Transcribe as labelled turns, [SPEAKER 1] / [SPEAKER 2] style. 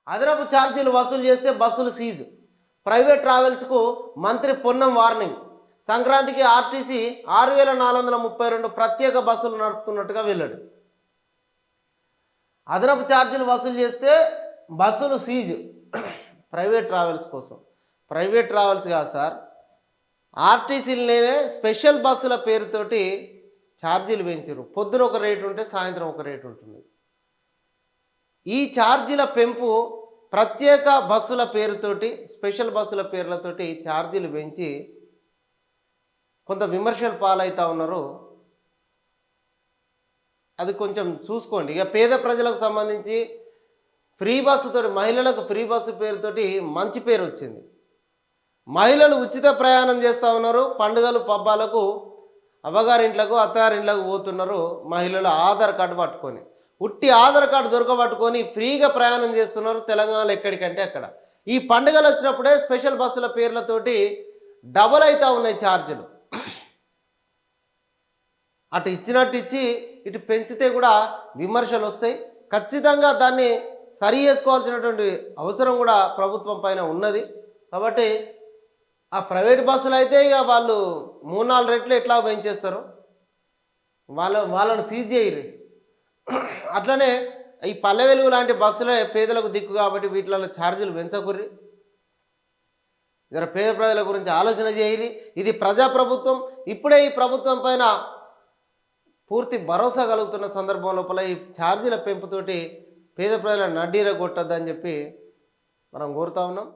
[SPEAKER 1] అదనపు ఛార్జీలు వసూలు చేస్తే బస్సులు సీజ్. ప్రైవేట్ ట్రావెల్స్కు మంత్రి పొన్నం వార్నింగ్. సంక్రాంతికి ఆర్టీసీ 6432 ప్రత్యేక బస్సులు నడుపుతున్నట్టుగా వెల్లడి. అదనపు ఛార్జీలు వసూలు చేస్తే బస్సులు సీజ్. ప్రైవేట్ ట్రావెల్స్ కోసం. ప్రైవేట్ ట్రావెల్స్ కాదు సార్, ఆర్టీసీలోనే స్పెషల్ బస్సుల పేరుతోటి ఛార్జీలు పెంచారు. పొద్దున ఒక రేటు ఉంటే సాయంత్రం ఒక రేటు ఉంటుంది. ఈ ఛార్జీల పెంపు ప్రత్యేక బస్సుల పేరుతోటి, స్పెషల్ బస్సుల పేర్లతోటి ఛార్జీలు పెంచి కొంత విమర్శలు పాలవుతూ ఉన్నారు. అది కొంచెం చూసుకోండి. ఇక పేద ప్రజలకు సంబంధించి ఫ్రీ బస్సుతో, మహిళలకు ఫ్రీ బస్సు పేరుతోటి మంచి పేరు వచ్చింది. మహిళలు ఉచిత ప్రయాణం చేస్తూ ఉన్నారు. పండుగలు పబ్బాలకు అవ్వగారింట్లకు అత్తగారింట్లకు పోతున్నారు మహిళలు ఆధార్ కార్డు పట్టుకొని. ఉట్టి ఆధార్ కార్డు దొరకబట్టుకొని ఫ్రీగా ప్రయాణం చేస్తున్నారు తెలంగాణలో ఎక్కడికంటే అక్కడ. ఈ పండుగలు వచ్చినప్పుడే స్పెషల్ బస్సుల పేర్లతోటి డబల్ అవుతూ ఉన్నాయి ఛార్జీలు. అటు ఇచ్చినట్టు ఇచ్చి ఇటు పెంచితే కూడా విమర్శలు వస్తాయి. ఖచ్చితంగా దాన్ని సరి చేసుకోవాల్సినటువంటి అవసరం కూడా ప్రభుత్వం పైన ఉన్నది. కాబట్టి ఆ ప్రైవేట్ బస్సులు అయితే ఇక వాళ్ళు 3-4 రెట్లు ఎట్లా పెంచేస్తారు, వాళ్ళను సీజ్ చేయరు. అట్లనే ఈ పల్లె వెలుగు లాంటి బస్సులే పేదలకు దిక్కు కాబట్టి వీటిలలో ఛార్జీలు పెంచకుర్రి. జర పేద ప్రజల గురించి ఆలోచన చేయరి. ఇది ప్రజాప్రభుత్వం. ఇప్పుడే ఈ ప్రభుత్వం పైన పూర్తి భరోసా కలుగుతున్న సందర్భం లోపల ఈ ఛార్జీల పెంపుతోటి పేద ప్రజల నడ్డీర కొట్టద్దని చెప్పి మనం కోరుతా ఉన్నాం.